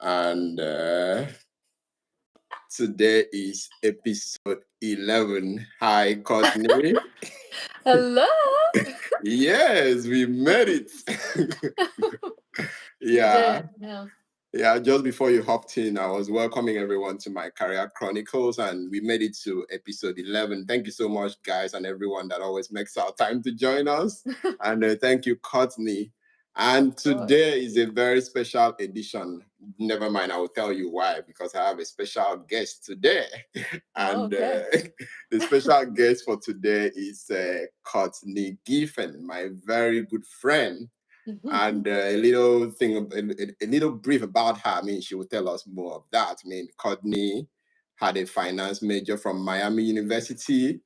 And today is episode 11. Hi, Courtney. Hello. Yes, we made it. Yeah. Yeah, just before you hopped in, I was welcoming everyone to my Career Chronicles, and we made it to episode 11. Thank you so much, guys, and everyone that always makes our time to join us. And thank you, Courtney. And today is a very special edition. Never mind, I will tell you why, because I have a special guest today. And the special guest for today is Courtney Giffen, my very good friend. And a little thing, a little brief about her. I mean, she will tell us more of that. I mean, Courtney had a finance major from Miami University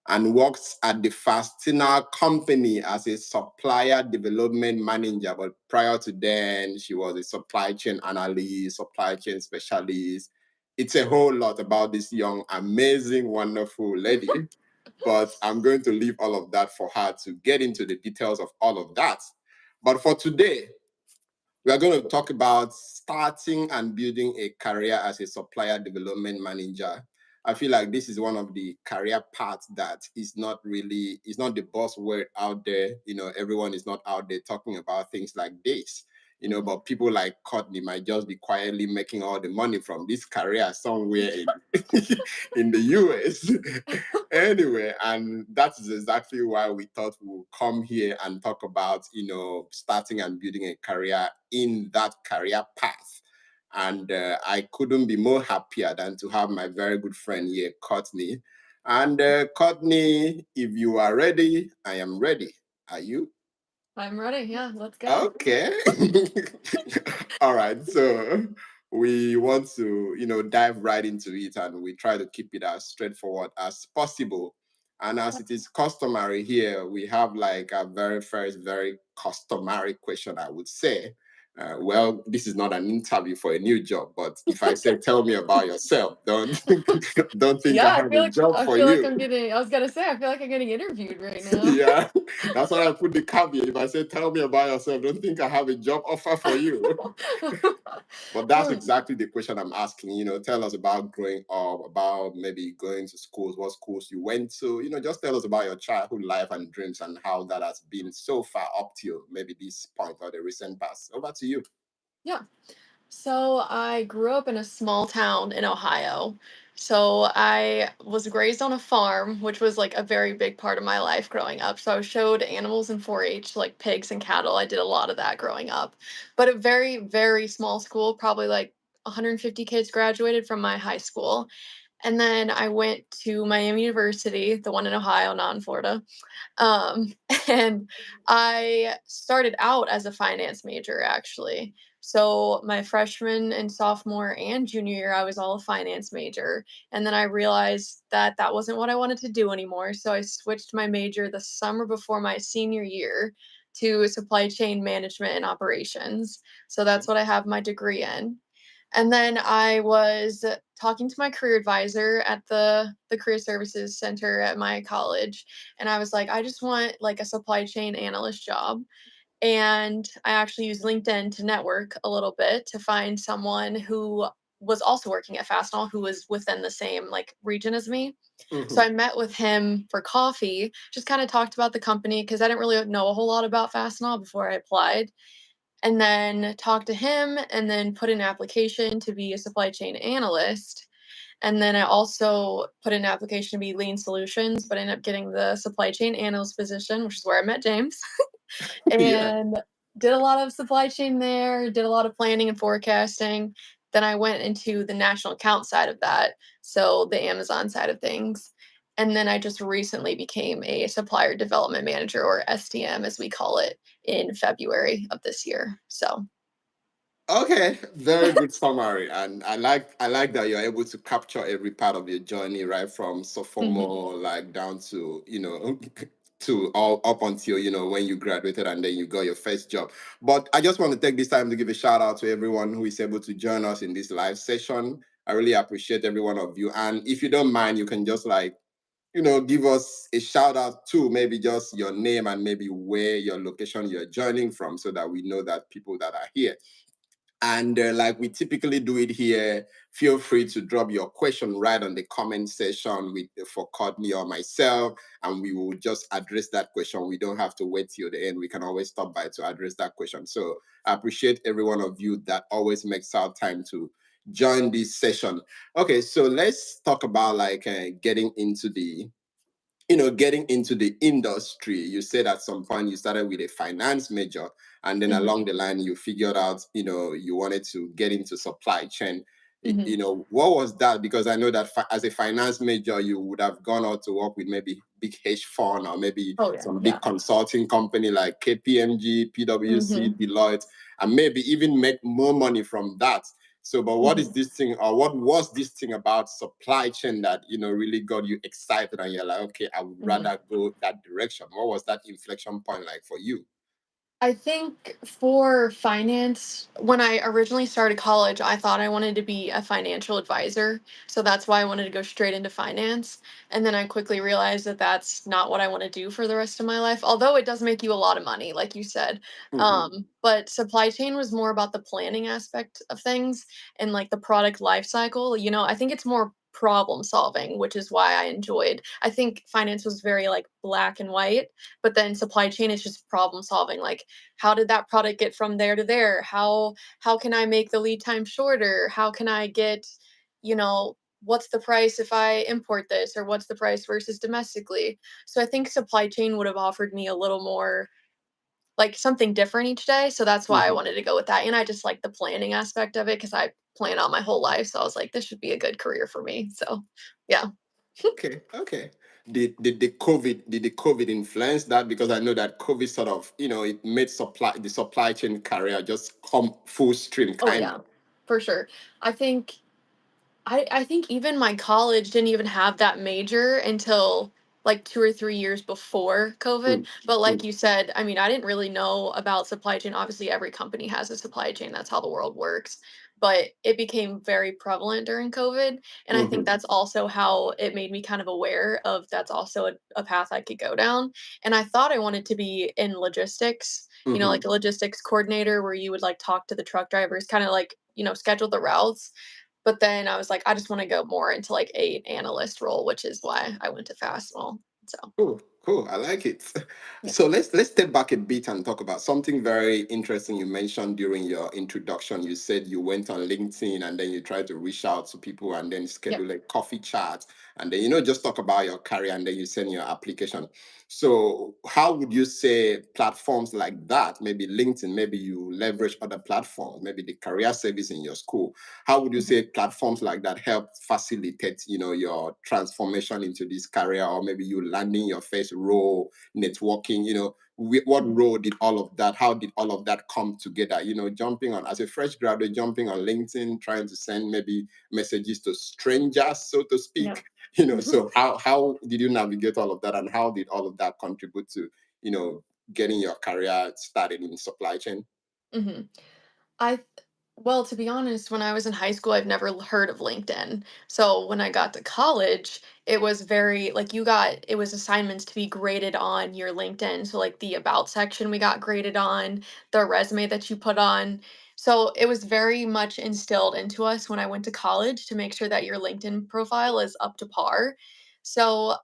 and works at the Fastina company as a supplier development manager. But prior to then, she was a supply chain analyst, supply chain specialist. It's a whole lot about this young, amazing, wonderful lady. But I'm going to leave all of that for her to get into the details of all of that. But for today, we are going to talk about starting and building a career as a supplier development manager. I feel like this is one of the career paths that is not the buzzword out there. Everyone is not out there talking about things like this. But people like Courtney might just be quietly making all the money from this career somewhere in the US. Anyway, and that is exactly why we thought we would come here and talk about, starting and building a career in that career path. And I couldn't be more happier than to have my very good friend here, Courtney. And Courtney, if you are ready, I am ready. Are you? I'm ready. Yeah, let's go. Okay. All right. So we want to, dive right into it, and we try to keep it as straightforward as possible. And as it is customary here, we have like a very first, very customary question, I would say. Well, this is not an interview for a new job, but if I say, tell me about yourself, don't think I have a job for you. I was going to say, I feel like I'm getting interviewed right now. Yeah, that's why I put the caveat. If I say, tell me about yourself, don't think I have a job offer for you. But that's exactly the question I'm asking. Tell us about growing up, about maybe going to schools, what schools you went to. Just tell us about your childhood life and dreams and how that has been so far up to maybe this point or the recent past. Over to you. Yeah. So I grew up in a small town in Ohio. So I was raised on a farm, which was like a very big part of my life growing up. So I showed animals in 4-H, like pigs and cattle. I did a lot of that growing up. But a very, very small school, probably like 150 kids graduated from my high school. And then I went to Miami University, the one in Ohio, not in Florida. And I started out as a finance major, actually. So my freshman and sophomore and junior year, I was all a finance major. And then I realized that that wasn't what I wanted to do anymore. So I switched my major the summer before my senior year to supply chain management and operations. So that's what I have my degree in. And then I was talking to my career advisor at the career services center at my college. And I was like, I just want like a supply chain analyst job. And I actually used LinkedIn to network a little bit to find someone who was also working at Fastenal who was within the same like region as me. So I met with him for coffee, just kind of talked about the company because I didn't really know a whole lot about Fastenal before I applied. And then talked to him and then put in an application to be a supply chain analyst. And then I also put in an application to be lean solutions, but ended up getting the supply chain analyst position, which is where I met James. And did a lot of supply chain there, did a lot of planning and forecasting. Then I went into the national account side of that, so the Amazon side of things. And then I just recently became a supplier development manager, or SDM as we call it, in February of this year. So Okay, very good summary, and I like that you're able to capture every part of your journey, right from sophomore, like down to to all up until when you graduated and then you got your first job. But I just want to take this time to give a shout out to everyone who is able to join us in this live session. I really appreciate every one of you, and if you don't mind, you can just give us a shout out to maybe just your name and maybe where your location you're joining from, so that we know that people that are here. And like we typically do it here, feel free to drop your question right on the comment section for Courtney or myself, and we will just address that question. We don't have to wait till the end. We can always stop by to address that question. So I appreciate every one of you that always makes out time to join this session. Okay, so let's talk about like getting into the industry. You said at some point you started with a finance major, and then along the line you figured out, you wanted to get into supply chain. What was that? Because I know that as a finance major, you would have gone out to work with maybe big hedge fund or maybe some big consulting company like KPMG, PwC, Deloitte, and maybe even make more money from that. So, but what is this thing, or what was this thing about supply chain that, really got you excited and you're like, okay, I would rather go that direction? What was that inflection point like for you? I think for finance, when I originally started college, I thought I wanted to be a financial advisor. So that's why I wanted to go straight into finance. And then I quickly realized that that's not what I want to do for the rest of my life, although it does make you a lot of money, like you said. But supply chain was more about the planning aspect of things and like the product life cycle. I think it's more problem solving, which is why I think finance was very like black and white, but then supply chain is just problem solving. Like, how did that product get from there to there? How can I make the lead time shorter? How can I get, what's the price if I import this, or what's the price versus domestically? So I think supply chain would have offered me a little more like something different each day. So that's why I wanted to go with that. And I just like the planning aspect of it because I plan out my whole life. So I was like, this should be a good career for me. So yeah. Okay. Did the COVID influence that? Because I know that COVID sort of, it made the supply chain career just come full stream Oh kind yeah, of. for sure. I think I think even my college didn't even have that major until like 2 or 3 years before COVID. Mm, But like mm, you said, I mean, I didn't really know about supply chain. Obviously, every company has a supply chain. That's how the world works. But it became very prevalent during COVID. And I think mhm, that's also how it made me kind of aware of that's also a path I could go down. And I thought I wanted to be in logistics, like mhm. a logistics coordinator where you would like talk to the truck drivers, kind of like, schedule the routes. But then I was like, I just want to go more into like a analyst role, which is why I went to Fastenal. So Cool. I like it. yeah, So let's step back a bit and talk about something very interesting you mentioned during your introduction. You said you went on LinkedIn and then you tried to reach out to people and then yeah. schedule a coffee chat and then just talk about your career and then you send your application. So how would you say platforms like that, maybe LinkedIn, maybe you leverage other platforms, maybe the career service in your school, how would you Mhm. say platforms like that help facilitate, your transformation into this career, or maybe you landing your first role, networking, what Mhm. role did all of that, how did all of that come together? Jumping on as a fresh graduate, jumping on LinkedIn, trying to send maybe messages to strangers, so to Yeah. speak. So how did you navigate all of that, and how did all of that contribute to, getting your career started in supply chain? hmm I th- well, to be honest, when I was in high school, I've never heard of LinkedIn. So when I got to college, it was very like it was assignments to be graded on your LinkedIn. So like the about section we got graded on, the resume that you put on. So it was very much instilled into us when I went to college to make sure that your LinkedIn profile is up to par. So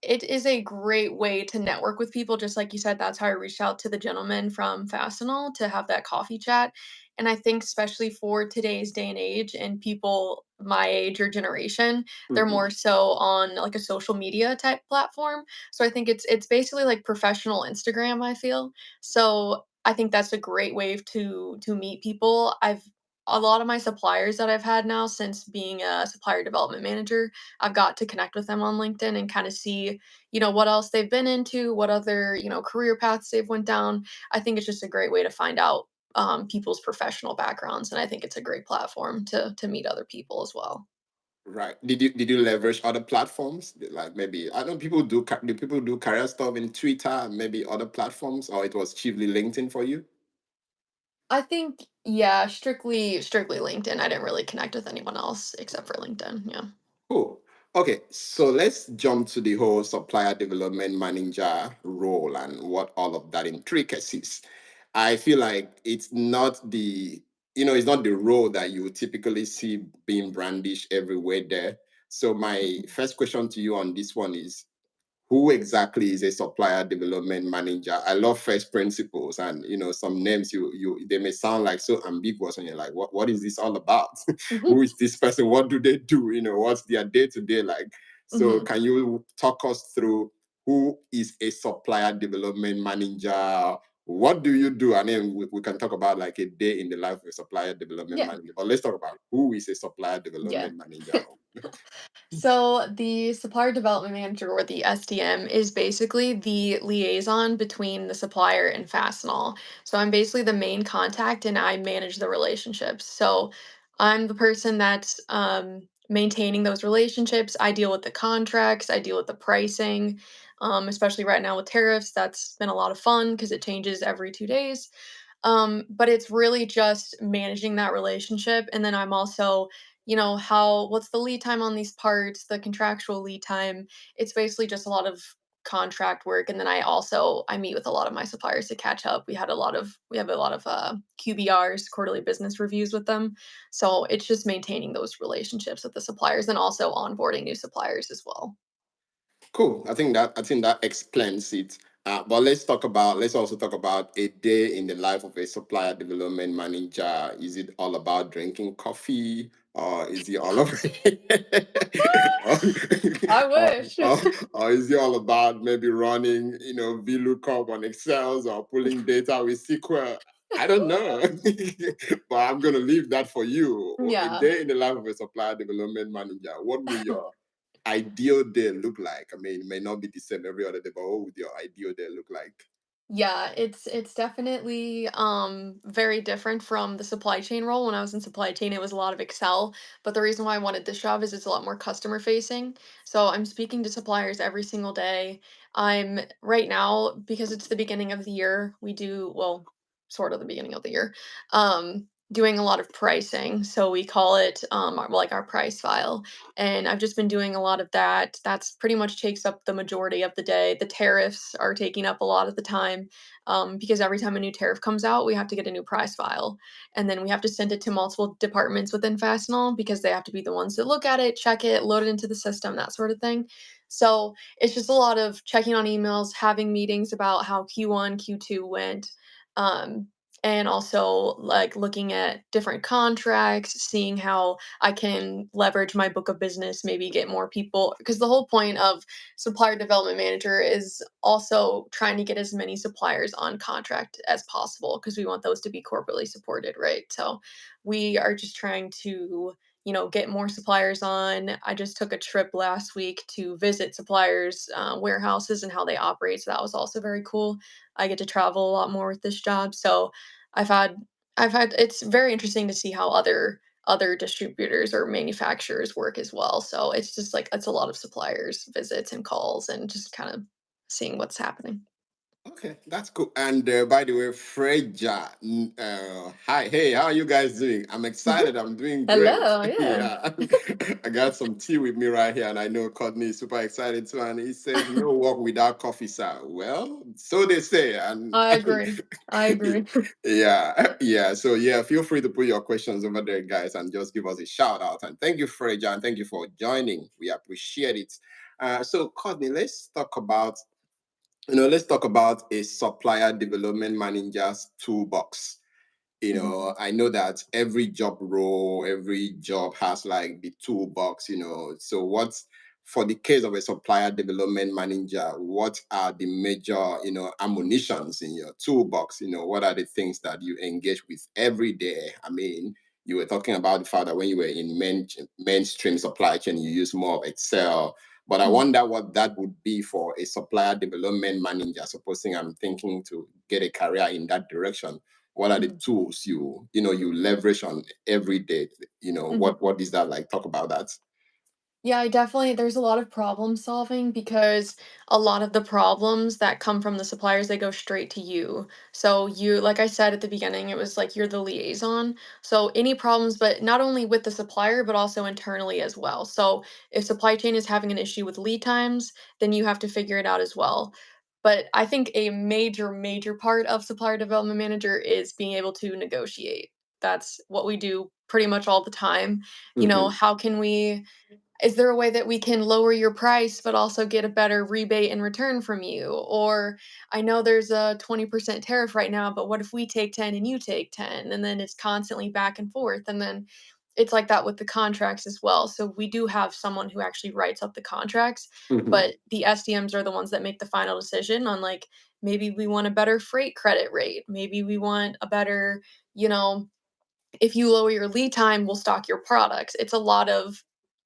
it is a great way to network with people. Just like you said, that's how I reached out to the gentleman from Fastenal to have that coffee chat. And I think especially for today's day and age and people my age or generation, they're Mhm. more so on like a social media type platform. So I think it's basically like professional Instagram, I feel. So I think that's a great way to meet people. I've a lot of my suppliers that I've had now since being a supplier development manager, I've got to connect with them on LinkedIn and kind of see, what else they've been into, what other, career paths they've went down. I think it's just a great way to find out people's professional backgrounds, and I think it's a great platform to meet other people as well. Right. Did you leverage other platforms? Like maybe I know people do people do career stuff in Twitter and maybe other platforms, or it was chiefly LinkedIn for you? I think yeah, strictly LinkedIn. I didn't really connect with anyone else except for LinkedIn. Yeah. Cool. Okay, so let's jump to the whole supplier development manager role and what all of that intricacies. I feel like it's not the it's not the role that you would typically see being brandished everywhere there. So my Mhm. first question to you on this one is, who exactly is a supplier development manager? I love first principles, and some names they may sound like so ambiguous, and you're like, what is this all about? Who is this person? What do they do? What's their day-to-day like? So Mhm. can you talk us through who is a supplier development manager? What do you do? And then we can talk about like a day in the life of a supplier development Yeah. manager. But let's talk about who is a supplier Yeah. development manager. So the supplier development manager, or the SDM, is basically the liaison between the supplier and Fastenal. So I'm basically the main contact and I manage the relationships. So I'm the person that's maintaining those relationships. I deal with the contracts, I deal with the pricing, especially right now with tariffs. That's been a lot of fun because it changes every 2 days. But it's really just managing that relationship. And then I'm also, what's the lead time on these parts, the contractual lead time. It's basically just a lot of contract work. And then I meet with a lot of my suppliers to catch up. We have a lot of QBRs, quarterly business reviews with them. So it's just maintaining those relationships with the suppliers and also onboarding new suppliers as well. Cool. I think that explains it. But let's also talk about a day in the life of a supplier development manager. Is it all about drinking coffee, or is it all of I or, wish. or, or is it all about maybe running, VLOOKUP on Excels or pulling data with SQL? I don't know. But I'm gonna leave that for you. A Yeah. day in the life of a supplier development manager. What will your ideal day look like? I mean, it may not be the same every other day, but what would your ideal day look like? Yeah, it's definitely very different from the supply chain role. When I was in supply chain, it was a lot of Excel, but the reason why I wanted this job is it's a lot more customer facing. So I'm speaking to suppliers every single day. I'm right now, because it's the beginning of the year, we do, well, sort of the beginning of the year. Doing a lot of pricing. So we call it like our price file, and I've just been doing a lot of that. That's pretty much takes up the majority of the day. The tariffs are taking up a lot of the time, because every time a new tariff comes out, we have to get a new price file, and then we have to send it to multiple departments within Fastenal because they have to be the ones that look at it, check it, load it into the system, that sort of thing. So it's just a lot of checking on emails, having meetings about how Q1, Q2 went. Um, and also like looking at different contracts, seeing how I can leverage my book of business, maybe get more people. Because the whole point of supplier development manager is also trying to get as many suppliers on contract as possible because we want those to be corporately supported, right? So we are just trying to, get more suppliers on. I just took a trip last week to visit suppliers' warehouses and how they operate. So that was also very cool. I get to travel a lot more with this job. So I've had it's very interesting to see how other distributors or manufacturers work as well. So it's just like it's a lot of suppliers visits and calls and just kind of seeing what's happening. Okay, that's cool. And by the way, Freja, hi, hey, how are you guys doing? I'm Mhm. excited. I'm doing great. Hello, yeah. Yeah, I got some tea with me right here, and I know Courtney is super excited too. And he says, "No work without coffee, sir." Well, so they say, and I agree. I agree. yeah, yeah. So yeah, feel free to put your questions over there, guys, and just give us a shout out. And thank you, Freja, and thank you for joining. We appreciate it. So Courtney, let's talk about a supplier development manager's toolbox. Mhm. I know that every job role, every job has like the toolbox. So what's for the case of a supplier development manager, what are the major, ammunitions in your toolbox? What are the things that you engage with every day? I mean, you were talking about the fact that when you were in mainstream supply chain, you use more of Excel. But I Mhm. wonder what that would be for a supplier development manager, supposing I'm thinking to get a career in that direction. What are the Mhm. tools you leverage on every day? Mhm. What is that like? Talk about that. Yeah, I definitely there's a lot of problem solving because a lot of the problems that come from the suppliers, they go straight to you. So you, like I said at the beginning, it was like you're the liaison. So any problems, but not only with the supplier, but also internally as well. So if supply chain is having an issue with lead times, then you have to figure it out as well. But I think a major, major part of supplier development manager is being able to negotiate. that's what we do pretty much all the time. Hmm. How can we is there a way that we can lower your price but also get a better rebate in return from you? Or I know there's a 20% tariff right now, but what if we take 10 and you take 10? And then it's constantly back and forth. And then it's like that with the contracts as well. So we do have someone who actually writes up the contracts, Hmm. but the SDMs are the ones that make the final decision on like maybe we want a better freight credit rate, maybe we want a better, you know, if you lower your lead time, we'll stock your products. It's a lot of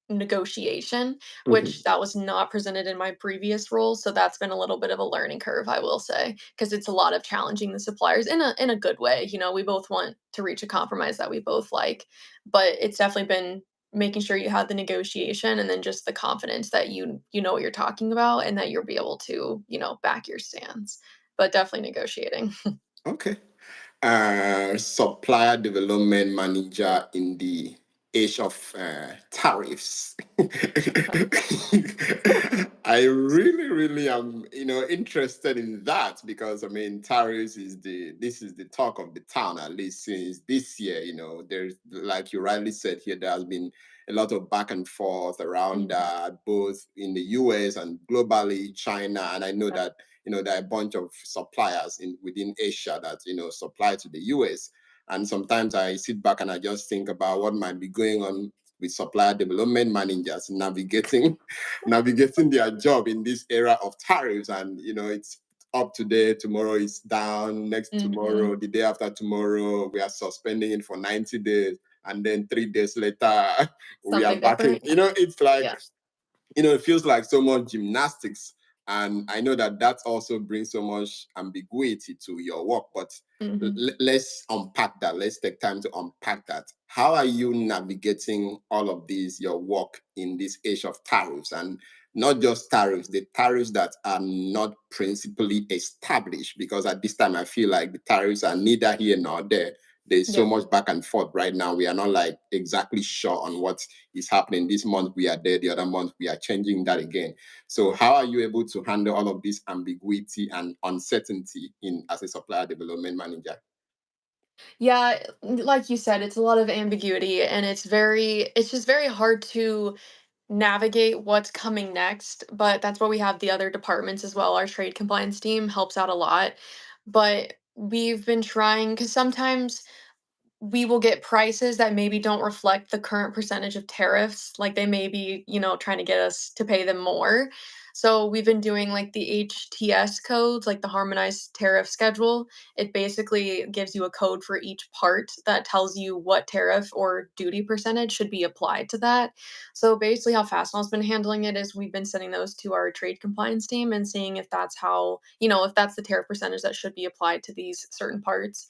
negotiation, Hmm. which that was not presented in my previous role. So that's been a little bit of a learning curve, I will say, because it's a lot of challenging the suppliers in a good way. We both want to reach a compromise that we both like, but it's definitely been making sure you have the negotiation and then just the confidence that you know what you're talking about and that you'll be able to, back your stance. But definitely negotiating. Okay. Supplier Development Manager in the age of tariffs. I really, really am, interested in that because I mean, tariffs is this is the talk of the town at least since this year. There's like you rightly said here, there has been a lot of back and forth around Mhm. that, both in the US and globally, China, and I know Yep. that there are a bunch of suppliers within Asia that supply to the US. And sometimes I sit back and I just think about what might be going on with supplier development managers navigating navigating their job in this era of tariffs. And it's up today, tomorrow it's down, next tomorrow, Mhm. the day after tomorrow, we are suspending it for 90 days. And then 3 days later, we are Something back in. different. It's like Yeah. it feels like so much gymnastics. And I know that that also brings so much ambiguity to your work. But Mhm. let's unpack that. Let's take time to unpack that. How are you navigating all of these, your work in this age of tariffs? And not just tariffs, the tariffs that are not principally established, because at this time I feel like the tariffs are neither here nor there. There's so Yep. much back and forth right now. We are not like exactly sure on what is happening. This month we are there, the other month we are changing that again. So how are you able to handle all of this ambiguity and uncertainty in as a supplier development manager? Yeah, like you said, it's a lot of ambiguity and it's just very hard to navigate what's coming next, but that's why we have the other departments as well. Our trade compliance team helps out a lot. But we've been trying cuz sometimes we will get prices that maybe don't reflect the current percentage of tariffs. Like they may be, trying to get us to pay them more. So we've been doing like the HTS codes, like the harmonized tariff schedule. It basically gives you a code for each part that tells you what tariff or duty percentage should be applied to that. So basically, how Fastenal's been handling it is we've been sending those to our trade compliance team and seeing if that's how, if that's the tariff percentage that should be applied to these certain parts.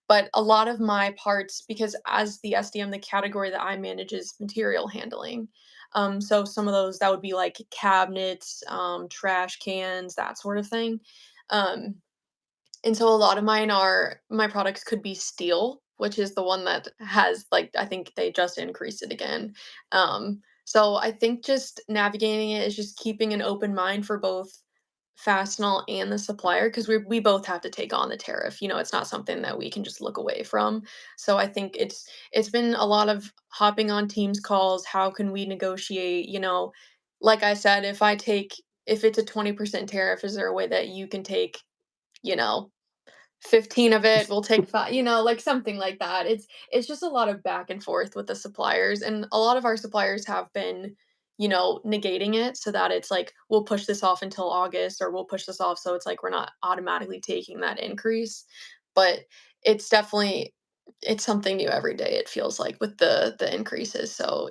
But a lot of my parts, because as the SDM, the category that I manage is material handling. So some of those that would be like cabinets, trash cans, that sort of thing. Um, and so a lot of my products could be steel, which is the one that has like I think they just increased it again. So I think just navigating it is just keeping an open mind for both Fastenal and the supplier because we both have to take on the tariff. It's not something that we can just look away from. So I think it's been a lot of hopping on Teams calls. How can we negotiate? Like I said, if it's a 20% tariff, is there a way that you can take, you know, 15 of it, we'll take 5, like something like that. It's just a lot of back and forth with the suppliers, and a lot of our suppliers have been, negating it so that it's like, we'll push this off until August, or we'll push this off so it's like we're not automatically taking that increase. But it's definitely it's something new every day, it feels like, with the increases. So,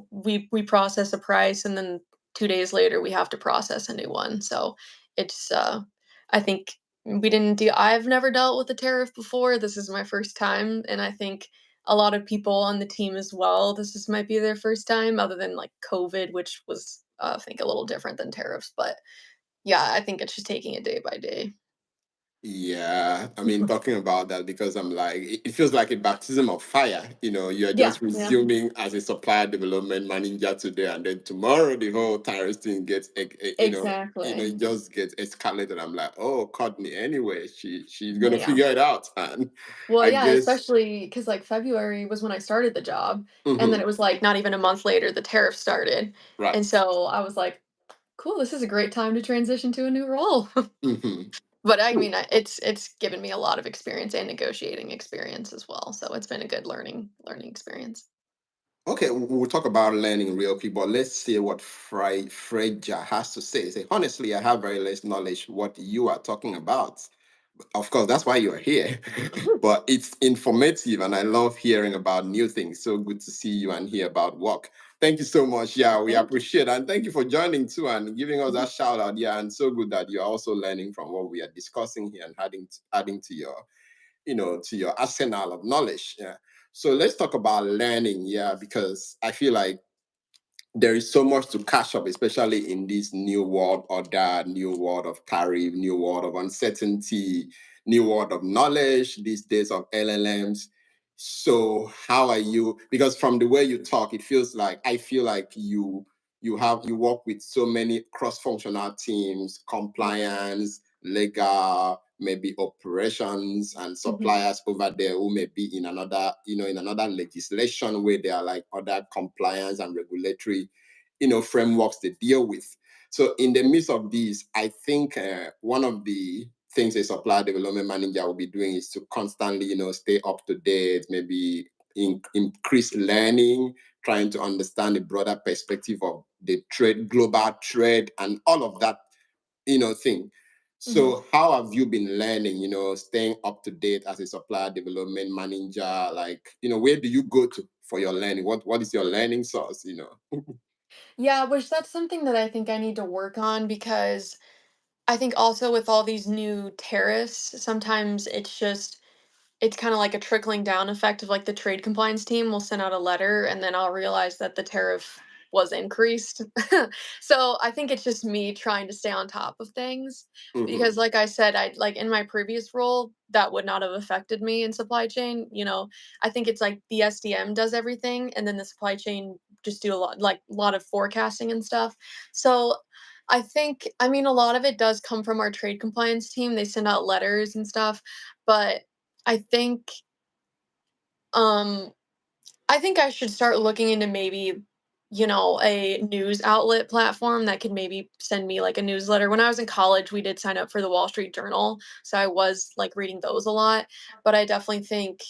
we process a price and then 2 days later we have to process a new one. So, it's I think I've never dealt with a tariff before. This is my first time, and I think a lot of people on the team as well, might be their first time other than like COVID, which was I think a little different than tariffs, but yeah, I think it's just taking it day by day. Yeah, I mean, talking about that because I'm like, it feels like a baptism of fire. You're Yeah, just yeah, resuming as a supplier development manager today, and then tomorrow the whole tyrant thing gets, exactly. it just gets escalated. I'm like, oh, Courtney. Anyway, she's gonna Yeah. figure it out, and Well, I yeah, guess. especially because like February was when I started the job, and then Hmm. it was like not even a month later the tariff started, Right. and so I was like, cool, this is a great time to transition to a new role. Hmm. But I mean, it's given me a lot of experience and negotiating experience as well, so it's been a good learning experience. Okay, we'll talk about learning real quick, but let's see what Freja has to say. Say, honestly, I have very less knowledge what you are talking about. Of course, that's why you're here. But it's informative and I love hearing about new things. So good to see you and hear about work. Thank you so much. Yeah, we Thank you. appreciate it. And thank you for joining too and giving us Mhm. that shout out. Yeah, and so good that you're also learning from what we are discussing here and adding to your to your arsenal of knowledge. Yeah. So let's talk about learning. Yeah, because I feel like there is so much to catch up, especially in this new world order, new world of tariff, new world of uncertainty, new world of knowledge, these days of LLMs. So how are you? Because from the way you talk, it feels like I feel like you work with so many cross-functional teams, compliance, legal, maybe operations and Mhm. suppliers over there who may be in another, in another legislation where there are like other compliance and regulatory, frameworks they deal with. So in the midst of these, I think one of the things a supplier development manager will be doing is to constantly, stay up to date, maybe increase learning, trying to understand the broader perspective of the trade, global trade, and all of that, thing. Mhm. So how have you been learning, staying up to date as a supplier development manager? Like, where do you go to for your learning? What is your learning source? Yeah, which that's something that I think I need to work on because I think also with all these new tariffs, sometimes it's kind of like a trickling down effect of like the trade compliance team will send out a letter and then I'll realize that the tariff was increased. So I think it's just me trying to stay on top of things because Hmm. like I said, I like in my previous role that would not have affected me in supply chain. I think it's like the SDM does everything and then the supply chain just do a lot of forecasting and stuff. So I mean a lot of it does come from our trade compliance team. They send out letters and stuff, but I think um I think I should start looking into maybe a news outlet platform that could maybe send me like a newsletter. When I was in college, we did sign up for the Wall Street Journal, so I was like reading those a lot, but I definitely think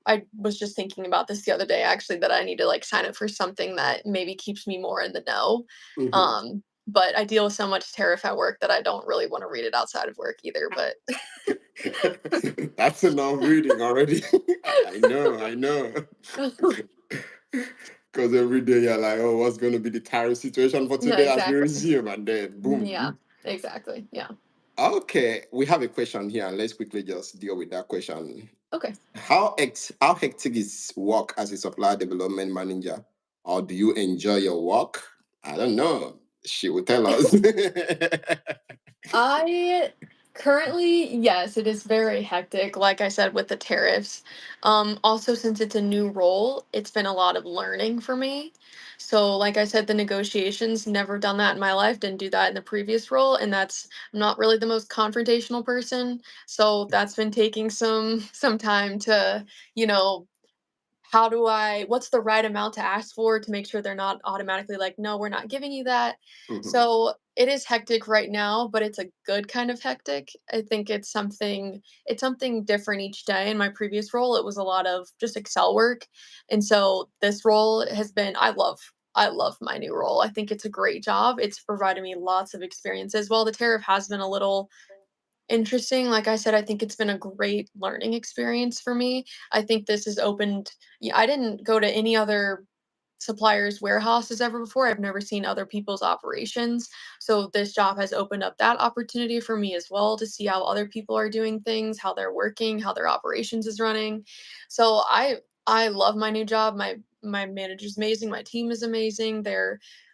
I was just thinking about this the other day actually that I need to like sign up for something that maybe keeps me more in the know. Hmm. But I deal with so much tariff at work that I don't really want to read it outside of work either, but That's enough reading already. I know, I know. Because every day you're like, oh, what's going to be the tariff situation for no, today as we exactly. resume? And then Yeah, boom. exactly. Yeah. Okay, we have a question here, and let's quickly just deal with that question. Okay. How hectic is work as a supplier development manager, or do you enjoy your work? I don't know. She will tell us. I currently, yes, it is very hectic, like I said, with the tariffs. Also, since it's a new role, it's been a lot of learning for me. So, like I said, the negotiations, never done that in my life, didn't do that in the previous role, and I'm not really the most confrontational person. So that's been taking some time to, you know, what's the right amount to ask for to make sure they're not automatically like, no, we're not giving you that. Mhm. So it is hectic right now, but it's a good kind of hectic. I think it's something different each day. In my previous role, it was a lot of just Excel work. And so this role has been, I love my new role. I think it's a great job. It's provided me lots of experiences. While the tariff has been a little interesting. Like I said, I think it's been a great learning experience for me. I think this has opened yeah, I didn't go to any other suppliers' warehouses ever before. I've never seen other people's operations. So this job has opened up that opportunity for me as well to see how other people are doing things, how they're working, how their operations is running. So I love my new job. My manager's amazing, my team is amazing.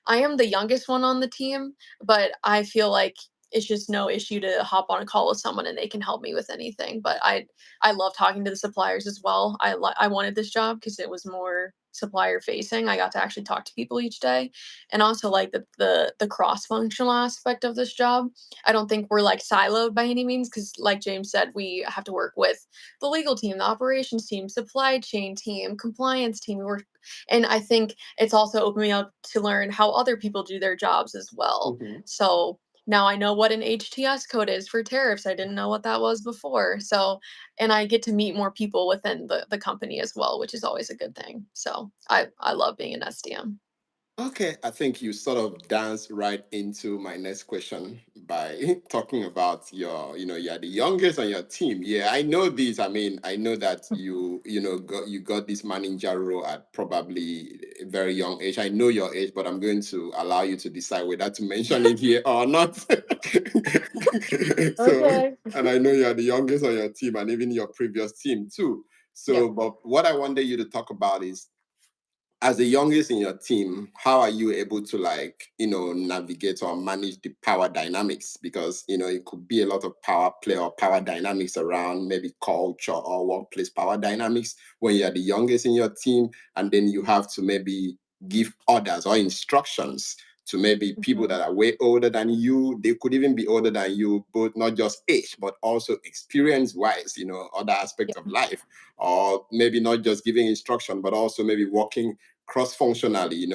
I am the youngest one on the team, but I feel like it's just no issue to hop on a call with someone and they can help me with anything. But I love talking to the suppliers as well. I wanted this job because it was more supplier facing. I got to actually talk to people each day, and also like the cross functional aspect of this job. I don't think we're like siloed by any means, because like James said, we have to work with the legal team, the operations team, supply chain team, compliance team. We work, and I think it's also opened me up to learn how other people do their jobs as well. So now I know what an HTS code is for tariffs. I didn't know what that was before. So, and I get to meet more people within the company as well, which is always a good thing. So I love being an SDM. Okay, I think you sort of danced right into my next question by talking about you're the youngest on your team. Yeah, I know this. I mean, I know that you got this manager role at probably a very young age. I know your age, but I'm going to allow you to decide whether to mention it here or not. So, Okay. and I know you're the youngest on your team and even your previous team too. So, Yep. but what I wanted you to talk about is, as the youngest in your team, how are you able to navigate or manage the power dynamics? Because it could be a lot of power play or power dynamics around maybe culture or workplace power dynamics when you're the youngest in your team, and then you have to maybe give orders or instructions to maybe people Mhm. that are way older than you. They could even be older than you, both not just age, but also experience wise, other aspects of Yeah. life, or maybe not just giving instruction, but also maybe working cross-functionally,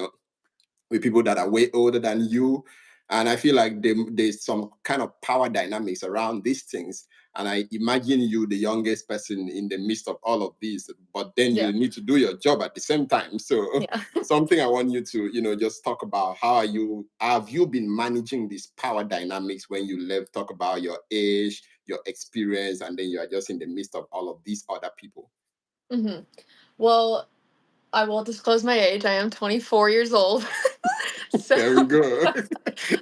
with people that are way older than you. And I feel like there's some kind of power dynamics around these things. And I imagine you, the youngest person in the midst of all of these, but then you Yeah. need to do your job at the same time. So Yeah. something I want you to, just talk about, have you been managing these power dynamics when you left, talk about your age, your experience, and then you are just in the midst of all of these other people. hmm Well, I will disclose my age. I am 24 years old. So, There we go.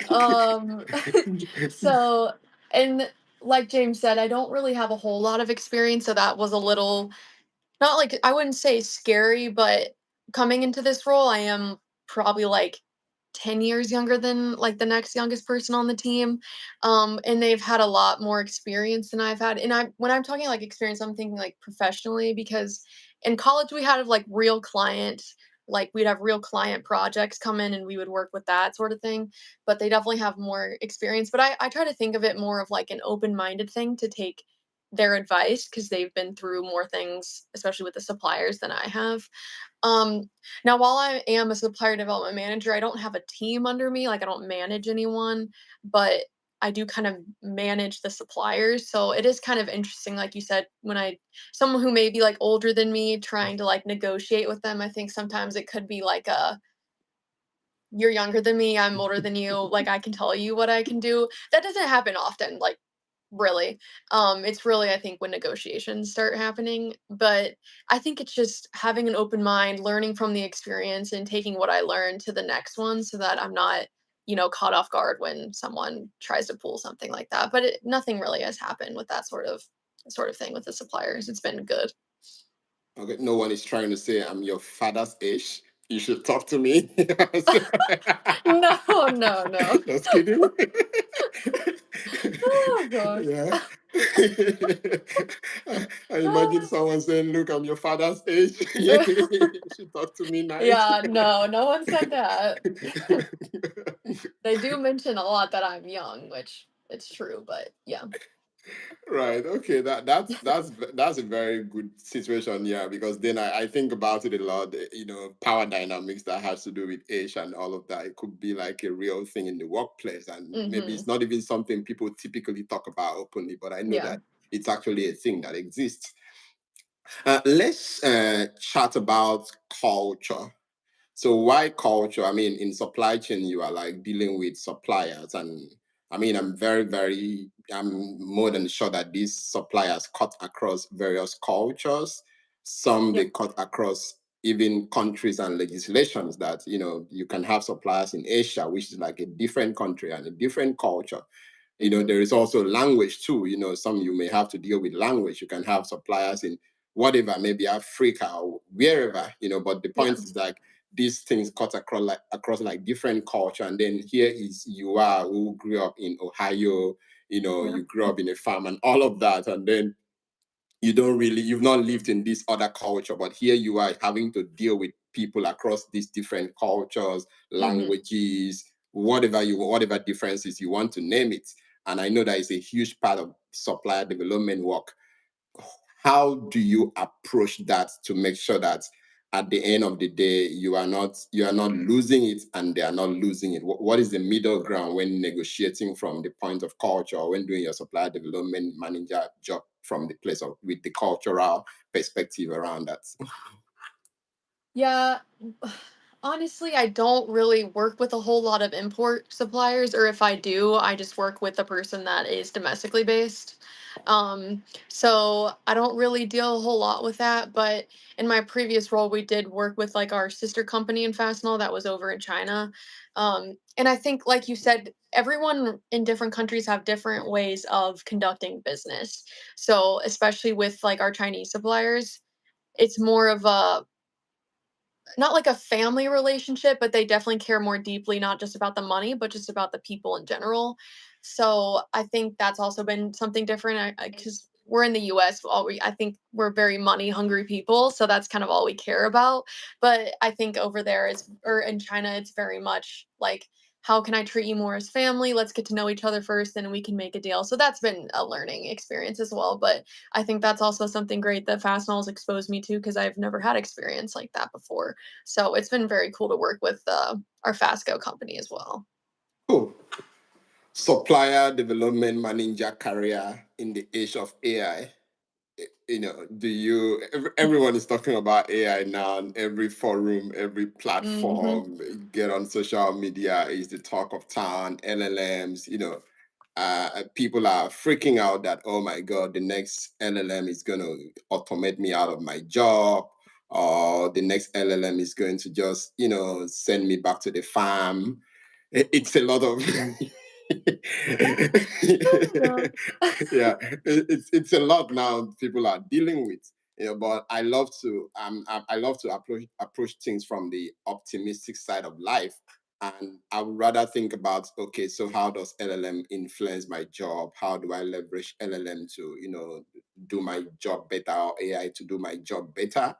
um, so, and like James said, I don't really have a whole lot of experience. So that was a little, not like, I wouldn't say scary, but coming into this role, I am probably like 10 years younger than like the next youngest person on the team. And they've had a lot more experience than I've had. And when I'm talking like experience, I'm thinking like professionally, because in college we had like real client, like we'd have real client projects come in and we would work with that sort of thing. But they definitely have more experience. But I try to think of it more of like an open-minded thing to take their advice, because they've been through more things, especially with the suppliers, than I have. Um, Now, while I am a supplier development manager, I don't have a team under me. Like, I don't manage anyone, but I do kind of manage the suppliers. So it is kind of interesting, like you said, when someone who may be like older than me trying to like negotiate with them, I think sometimes it could be like you're younger than me, I'm older than you, like I can tell you what I can do. That doesn't happen often, like really. It's really, I think, when negotiations start happening. But I think it's just having an open mind, learning from the experience and taking what I learned to the next one, so that I'm not, caught off guard when someone tries to pull something like that. But nothing really has happened with that sort of thing with the suppliers. It's been good. Okay, no one is trying to say I'm your father's age. You should talk to me. No, no, no. Just kidding. Oh gosh. Yeah. I imagine someone saying, "Look, I'm your father's age. You should talk to me nice." Yeah, no, no one said that. They do mention a lot that I'm young, which it's true, but yeah. Right. Okay. That's a very good situation. Yeah, because then I think about it a lot. Power dynamics that has to do with age and all of that. It could be like a real thing in the workplace, and maybe it's Mhm. not even something people typically talk about openly. But I know Yeah. that it's actually a thing that exists. Let's chat about culture. So why culture? I mean, in supply chain, you are like dealing with suppliers, and I mean, I'm more than sure that these suppliers cut across various cultures. Some they Yep. cut across even countries and legislations. That you can have suppliers in Asia, which is like a different country and a different culture. Mhm. There is also language too. Some you may have to deal with language. You can have suppliers in whatever, maybe Africa or wherever. But the point Yeah. is like these things cut across like different culture. And then here is you are who grew up in Ohio, you grew up in a farm and all of that. And then you've not lived in this other culture, but here you are having to deal with people across these different cultures, languages, whatever differences you want to name it. And I know that is a huge part of supplier development work. How do you approach that to make sure that at the end of the day you are not losing it and they are not losing it? What is the middle ground when negotiating from the point of culture, or when doing your supplier development manager job from the place of with the cultural perspective around that? Yeah, honestly, I don't really work with a whole lot of import suppliers, or if I do, I just work with a person that is domestically based. So I don't really deal a whole lot with that, but in my previous role, we did work with like our sister company in Fastenal that was over in China. And I think, like you said, everyone in different countries have different ways of conducting business. So especially with like our Chinese suppliers, it's more of a not like a family relationship, but they definitely care more deeply, not just about the money, but just about the people in general. So I think that's also been something different because we're in the US. I think we're very money hungry people. So that's kind of all we care about. But I think over there, or in China, it's very much like, how can I treat you more as family? Let's get to know each other first, and we can make a deal. So that's been a learning experience as well. But I think that's also something great that Fastenal's exposed me to because I've never had experience like that before. So it's been very cool to work with our Fasco company as well. Cool. Supplier development manager career in the age of AI. Everyone is talking about AI now, and every forum, every platform, get on social media is the talk of town, LLMs, people are freaking out that, oh my God, the next LLM is going to automate me out of my job, or the next LLM is going to just, send me back to the farm. It's a lot of yeah, it's a lot now people are dealing with. But I love to approach things from the optimistic side of life. And I would rather think about, okay, so how does LLM influence my job? How do I leverage LLM to, do my job better, or AI to do my job better?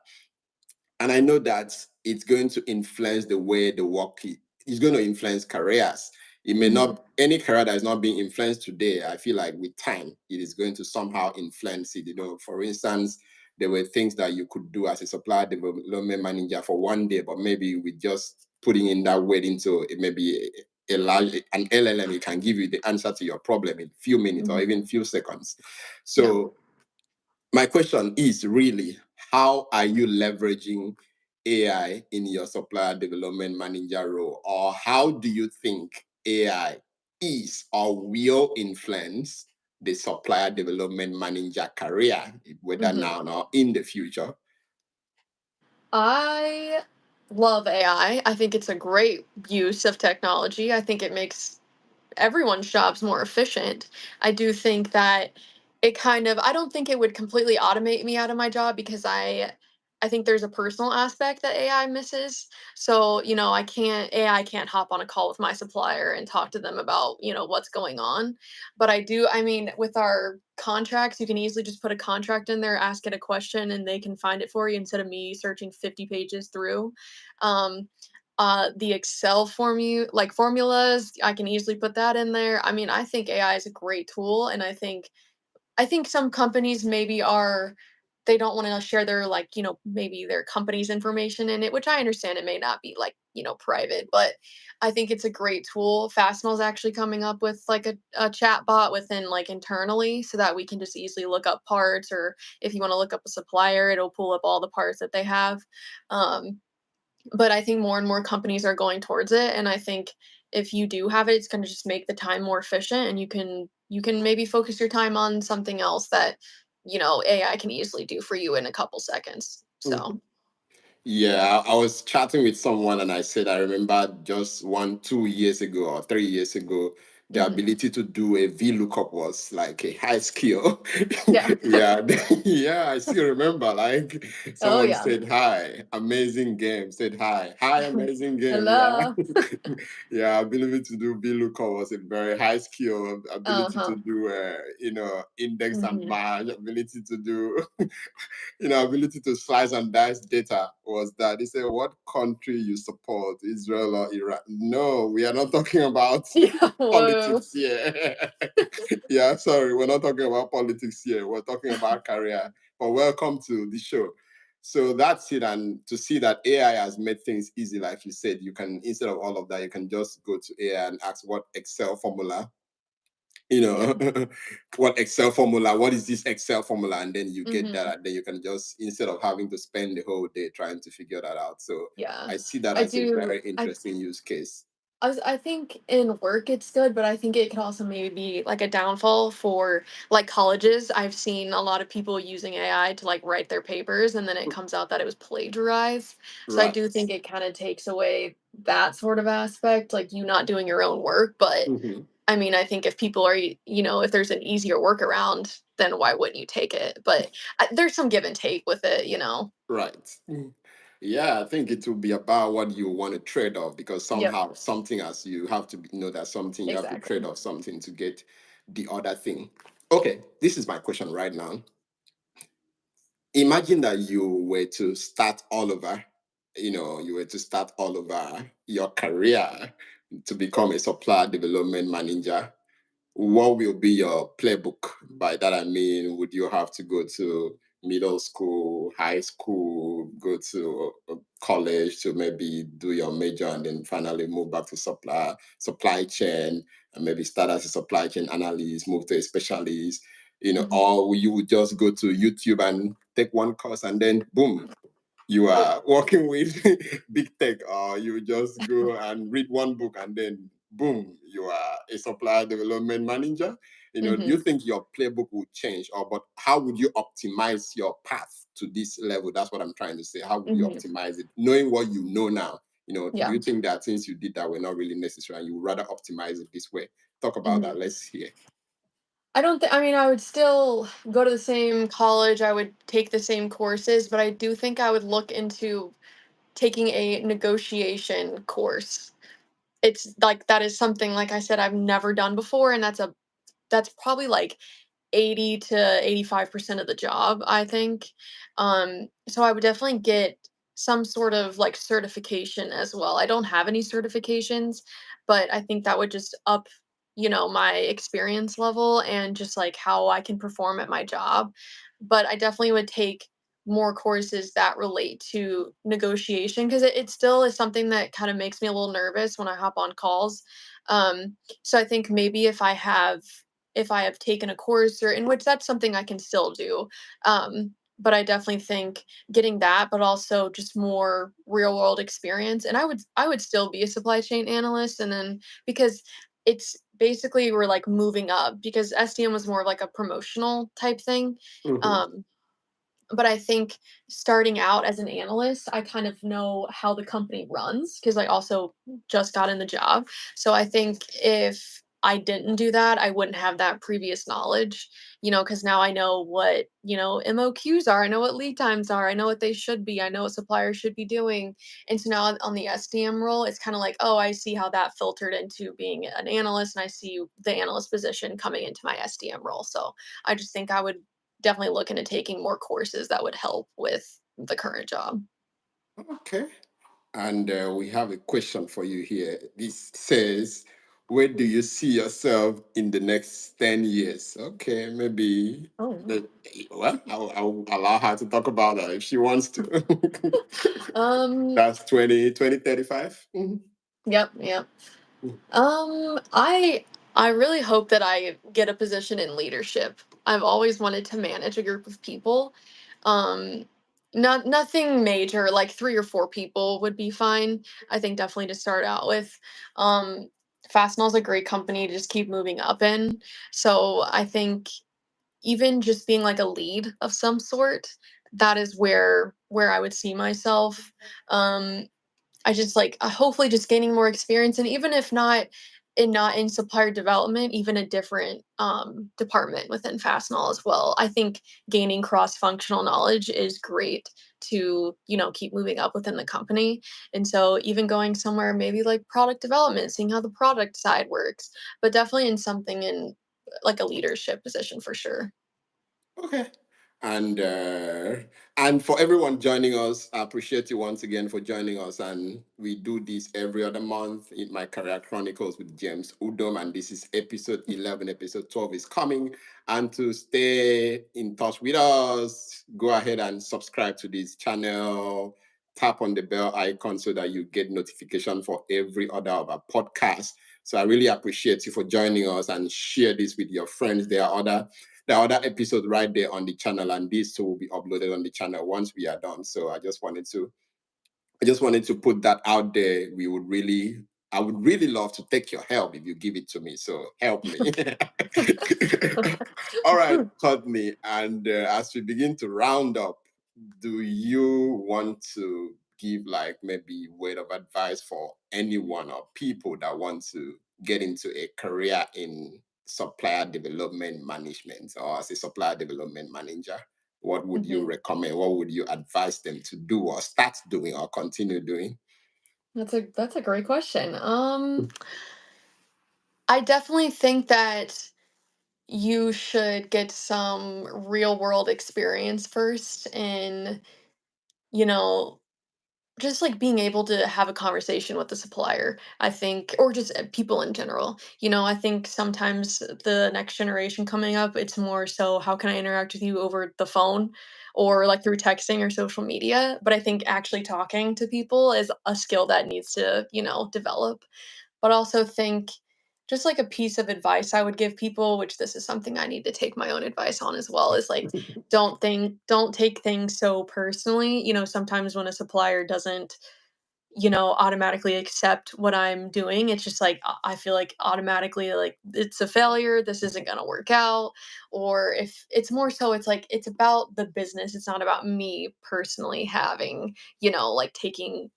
And I know that it's going to influence the way the work is going to influence careers. It may not, any career that is not being influenced today, I feel like with time, it is going to somehow influence it. For instance, there were things that you could do as a supplier development manager for one day, but maybe with just putting in that weight into maybe an LLM, it can give you the answer to your problem in a few minutes or even few seconds. So my question is really, how are you leveraging AI in your supplier development manager role? Or how do you think AI is or will influence the supplier development manager career, whether now or in the future? I love AI. I think it's a great use of technology. I think it makes everyone's jobs more efficient. I do think that I don't think it would completely automate me out of my job because I think there's a personal aspect that AI misses. So, AI can't hop on a call with my supplier and talk to them about, what's going on. But I mean, with our contracts, you can easily just put a contract in there, ask it a question, and they can find it for you instead of me searching 50 pages through. Um, the Excel formulas, I can easily put that in there. I mean, I think AI is a great tool, and I think some companies maybe they don't want to share their maybe their company's information in it, which I understand it may not be private, but I think it's a great tool. Fastenal's actually coming up with like a chat bot within like internally so that we can just easily look up parts, or if you want to look up a supplier, it'll pull up all the parts that they have. Um, but I think more and more companies are going towards it, and I think if you do have it, it's going to just make the time more efficient, and you can maybe focus your time on something else that AI can easily do for you in a couple seconds. So Yeah, I was chatting with someone and I said, I remember just 2 years ago or 3 years ago, the ability to do a VLOOKUP was like a high skill. Yeah. Yeah, yeah, I still remember. Like Oh someone yeah. said hi, amazing game. Said hi, amazing game. Hello. Yeah, yeah. Ability to do VLOOKUP was a very high skill. Ability to do, index and merge. Ability to do, ability to slice and dice data was that. They said, what country you support, Israel or Iran? No, we are not talking about politics here. Yeah, sorry, we're not talking about politics here. We're talking about career. But welcome to the show. So that's it. And to see that AI has made things easy, like you said, you can, instead of all of that, you can just go to AI and ask what Excel formula, what Excel formula, what is this Excel formula? And then you get that. And then you can just, instead of having to spend the whole day trying to figure that out. So Yeah. I see that as a very interesting use case. I think in work it's good, but I think it could also maybe be like a downfall for like colleges. I've seen a lot of people using AI to like write their papers and then it comes out that it was plagiarized. So I do think it kind of takes away that sort of aspect, like you not doing your own work. But I mean, I think if people are, if there's an easier workaround, then why wouldn't you take it? But there's some give and take with it. Right. Yeah, I think it will be about what you want to trade off, because somehow something, as you have to know that something you have to trade off something to get the other thing. Okay, this is my question right now. Imagine that you were to start all over, your career to become a supplier development manager. What will be your playbook? By that I mean, would you have to go to middle school, high school, go to college to maybe do your major, and then finally move back to supply chain, and maybe start as a supply chain analyst, move to a specialist, or you would just go to YouTube and take one course and then boom, you are working with big tech, or you just go and read one book and then boom, you are a supplier development manager. Do you think your playbook would change, but how would you optimize your path to this level? That's what I'm trying to say. How would you optimize it, knowing what you know now? Do you think that things you did that were not really necessary and you would rather optimize it this way? Talk about that. Let's hear. I would still go to the same college. I would take the same courses, but I do think I would look into taking a negotiation course. It's like that is something, like I said, I've never done before, and that's probably like 80 to 85% of the job, I think. So I would definitely get some sort of like certification as well. I don't have any certifications, but I think that would just up, my experience level and just like how I can perform at my job. But I definitely would take more courses that relate to negotiation because it still is something that kind of makes me a little nervous when I hop on calls. So I think maybe if I have taken a course, or in which that's something I can still do. But I definitely think getting that, but also just more real world experience. And I would still be a supply chain analyst. And then because it's basically we're like moving up, because SDM was more of like a promotional type thing. But I think starting out as an analyst, I kind of know how the company runs because I also just got in the job. So I think if I didn't do that, I wouldn't have that previous knowledge, because now I know what, MOQs are. I know what lead times are. I know what they should be. I know what suppliers should be doing. And so now on the SDM role, it's kind of like, oh, I see how that filtered into being an analyst, and I see the analyst position coming into my SDM role. So I just think I would definitely look into taking more courses that would help with the current job. Okay. And we have a question for you here. This says, where do you see yourself in the next 10 years? Okay, maybe. Well, I'll allow her to talk about that if she wants to. That's 2035. Yep. I really hope that I get a position in leadership. I've always wanted to manage a group of people. Um, nothing major, like 3 or 4 people would be fine. I think definitely to start out with. Um, Fastenal's a great company to just keep moving up in. So I think even just being like a lead of some sort, that is where I would see myself. I just like hopefully just gaining more experience, and even if not and not in supplier development, even a different department within Fastenal as well. I think gaining cross-functional knowledge is great to, keep moving up within the company. And so even going somewhere maybe like product development, seeing how the product side works, but definitely in something in like a leadership position for sure. Okay. And and for everyone joining us, I appreciate you once again for joining us. And we do this every other month in my Career Chronicles with James Udom. And this is episode 11. Episode 12 is coming. And to stay in touch with us, go ahead and subscribe to this channel. Tap on the bell icon so that you get notification for every other of our podcasts. So I really appreciate you for joining us, and share this with your friends. There are other episodes right there on the channel, and these two will be uploaded on the channel once we are done. So I just wanted to put that out there. I would really love to take your help if you give it to me. So help me. All right, Courtney. And as we begin to round up, do you want to give like maybe word of advice for anyone or people that want to get into a career in supplier development management or as a supplier development manager? What would you recommend? What would you advise them to do or start doing or continue doing? That's a great question. I definitely think that you should get some real world experience first in, you know, just like being able to have a conversation with the supplier, I think, or just people in general. I think sometimes the next generation coming up, it's more so how can I interact with you over the phone or like through texting or social media. But I think actually talking to people is a skill that needs to, develop. But also think just like a piece of advice I would give people, which this is something I need to take my own advice on as well, is like don't take things so personally. Sometimes when a supplier doesn't, automatically accept what I'm doing, it's just like I feel like automatically like it's a failure, this isn't gonna work out. Or if it's more so it's like it's about the business, it's not about me personally having, like taking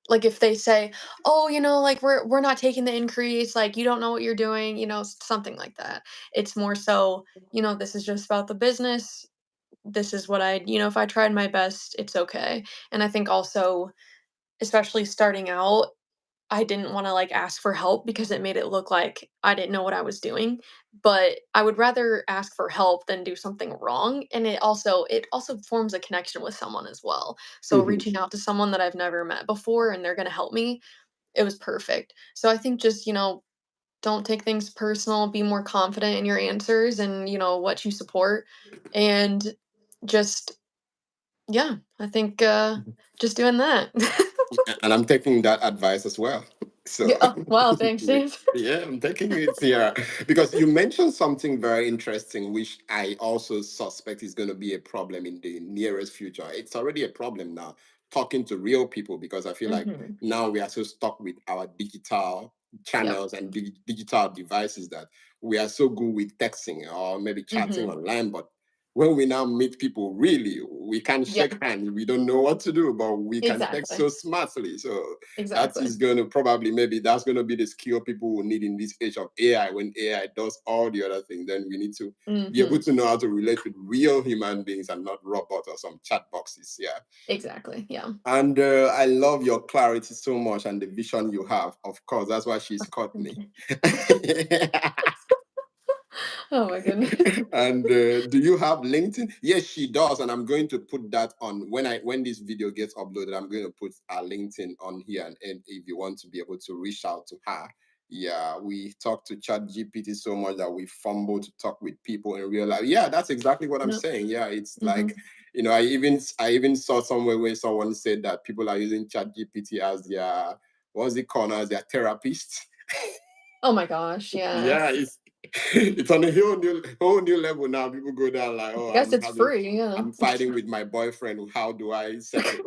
like if they say, "Oh, like we're not taking the increase, like you don't know what you're doing," something like that. It's more so, this is just about the business. This is what if I tried my best, it's okay. And I think also, especially starting out, I didn't want to like ask for help because it made it look like I didn't know what I was doing. But I would rather ask for help than do something wrong. And it also forms a connection with someone as well. So reaching out to someone that I've never met before and they're gonna help me, it was perfect. So I think just, don't take things personal, be more confident in your answers and what you support. And just yeah, I think just doing that. And I'm taking that advice as well. Yeah. So, Oh, wow, thanks, James. yeah, I'm taking it here because you mentioned something very interesting, which I also suspect is going to be a problem in the nearest future. It's already a problem now, talking to real people, because I feel like now we are so stuck with our digital Yep. channels and digital devices that we are so good with texting or maybe chatting online, but when we now meet people, really, we can Yep. shake hands. We don't know what to do, but we can text Exactly. so smartly. So that Exactly. is going to probably, maybe that's going to be the skill people will need in this age of AI. When AI does all the other things, then we need to be able to know how to relate with real human beings and not robots or some chat boxes. Yeah. Exactly. Yeah. And I love your clarity so much and the vision you have. Of course, that's why she's Courtney. Oh my goodness. And do you have LinkedIn? Yes, she does, and I'm going to put that on when this video gets uploaded. I'm going to put our LinkedIn on here, and if you want to be able to reach out to her. Yeah, we talk to ChatGPT so much that we fumble to talk with people in real life. Yeah, that's exactly what I'm Yep. saying. Yeah, it's like, I even saw somewhere where someone said that people are using ChatGPT as their, what's it called, as their therapist. Oh my gosh. Yeah. Yeah, it's on a whole new level now. People go down like, I oh, guess it's free. Yeah. I'm fighting with my boyfriend. How do I settle?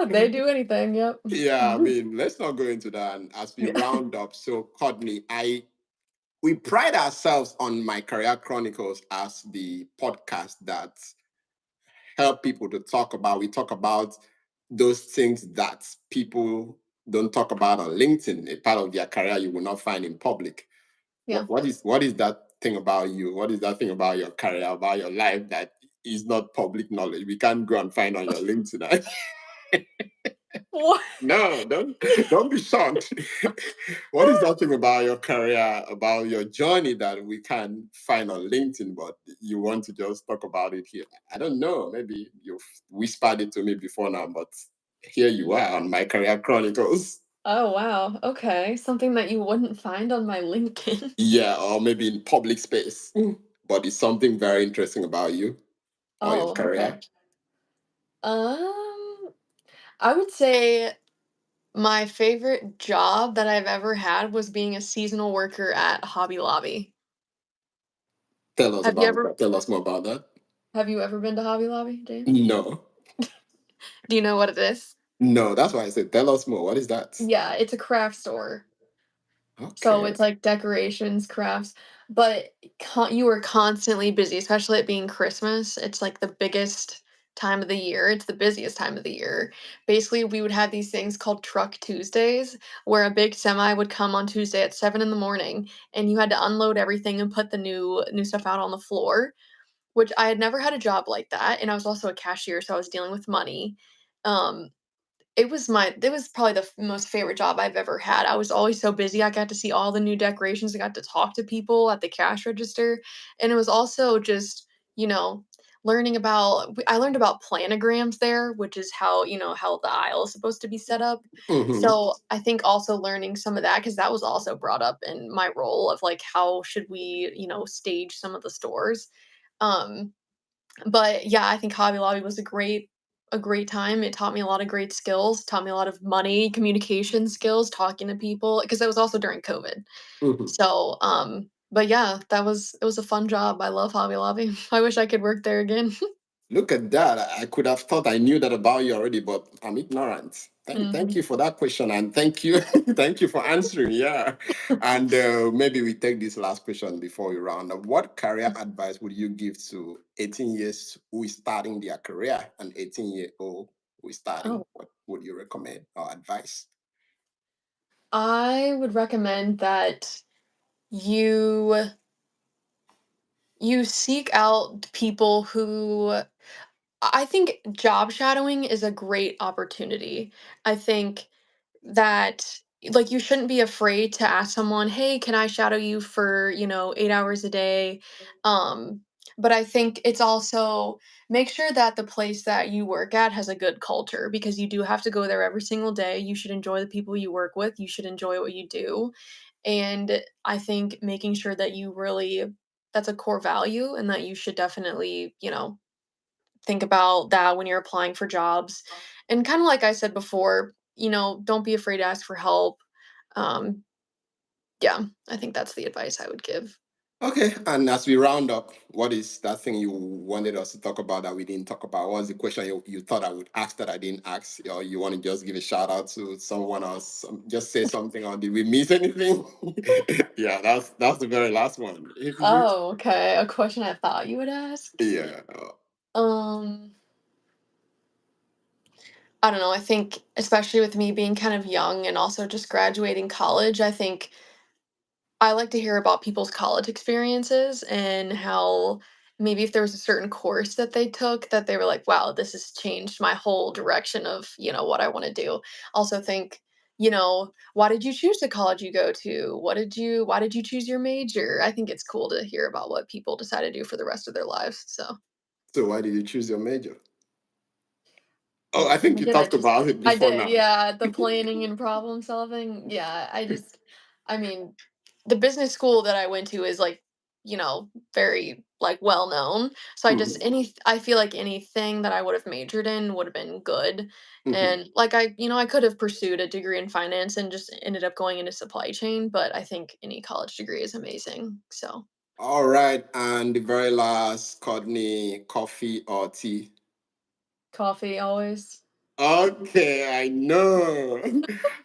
They do anything. Yep. Yeah, I mean, let's not go into that. And as we Yeah. round up, so Courtney, we pride ourselves on My Career Chronicles as the podcast that help people to talk about. We talk about those things that people don't talk about on LinkedIn, a part of their career you will not find in public. Yeah. What is that thing about you? What is that thing about your career, about your life that is not public knowledge? We can't go and find on your LinkedIn. What? No, don't be shocked. What is that thing about your career, about your journey that we can find on LinkedIn, but you want to just talk about it here? I don't know. Maybe you've whispered it to me before now, but here you are on my Career Chronicles. Oh, wow. Okay. Something that you wouldn't find on my LinkedIn. Yeah, or maybe in public space. But it's something very interesting about you or your Oh, okay. career. I would say my favorite job that I've ever had was being a seasonal worker at Hobby Lobby. Have you ever Tell us more about that. have you ever been to Hobby Lobby, James? No. Do you know what it is? No, that's why I said tell us more. What is that? Yeah, it's a craft store. So Okay. it's like decorations, crafts, but you were constantly busy, especially it being Christmas. It's like the biggest time of the year. It's the busiest time of the year. Basically, we would have these things called Truck Tuesdays, where a big semi would come on Tuesday at 7 in the morning, and you had to unload everything and put the new stuff out on the floor. Which I had never had a job like that, and I was also a cashier, so I was dealing with money. Um, it was probably the most favorite job I've ever had. I was always so busy. I got to see all the new decorations. I got to talk to people at the cash register, and it was also just, you know, I learned about planograms there, which is how the aisle is supposed to be set up. Mm-hmm. So, I think also learning some of that because that was also brought up in my role of, like, how should we, stage some of the stores. Um, but yeah, I think Hobby Lobby was a great time. It taught me a lot of great skills, taught me a lot of money, communication skills, talking to people because it was also during COVID. Mm-hmm. So, but yeah, it was a fun job. I love Hobby Lobby. I wish I could work there again. Look at that. I could have thought I knew that about you already, but I'm ignorant. Thank Mhm. you for that question, and thank you, thank you for answering. Yeah, and maybe we take this last question before we round up. What career advice would you give to 18 years who is starting their career and 18-year-old who is starting? Oh, What would you recommend or advice? I would recommend that you you seek out people who I think job shadowing is a great opportunity. I think that like you shouldn't be afraid to ask someone, "Hey, can I shadow you for, 8 hours a day?" Um, but I think it's also make sure that the place that you work at has a good culture because you do have to go there every single day. You should enjoy the people you work with. You should enjoy what you do. And I think making sure that you really that's a core value and that you should definitely, think about that when you're applying for jobs. And kind of like I said before, don't be afraid to ask for help. Um, yeah, I think that's the advice I would give. Okay, and as we round up, what is that thing you wanted us to talk about that we didn't talk about? What was the question you thought I would ask that I didn't ask? Or you want to just give a shout out to someone else? Just say something, or did we miss anything? Yeah, that's the very last one. Oh, okay. A question I thought you would ask. Yeah. Um, I don't know. I think especially with me being kind of young and also just graduating college, I think I like to hear about people's college experiences and how maybe if there was a certain course that they took that they were like, wow, this has changed my whole direction of, what I want to do. Also think, why did you choose the college you go to? Why did you choose your major? I think it's cool to hear about what people decide to do for the rest of their lives. So, So why did you choose your major? Oh, I well, think you talked about it I before did, now. yeah, the planning and problem solving. Yeah, I mean, the business school that I went to is like, very like well known. So Mhm, I feel like anything that I would have majored in would have been good. mhm. And like I could have pursued a degree in finance and just ended up going into supply chain, but I think any college degree is amazing. So, All right, and the very last, Courtney, coffee or tea? coffee always. Okay, I know.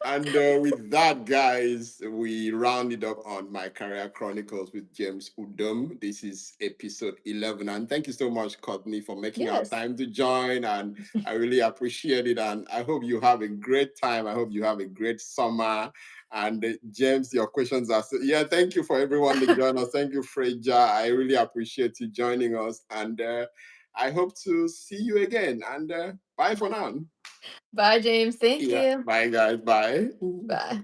And with that, guys, we rounded up on My Career Chronicles with James Udom. This is episode 11. And thank you so much, Courtney, for making our time to join. And I really appreciate it. And I hope you have a great time. I hope you have a great summer. And James, your questions are yeah, thank you for everyone that joined us. Thank you, Freja. I really appreciate you joining us. And I hope to see you again. And bye for now. Bye, James. Thank you. Bye, guys. Bye. Bye.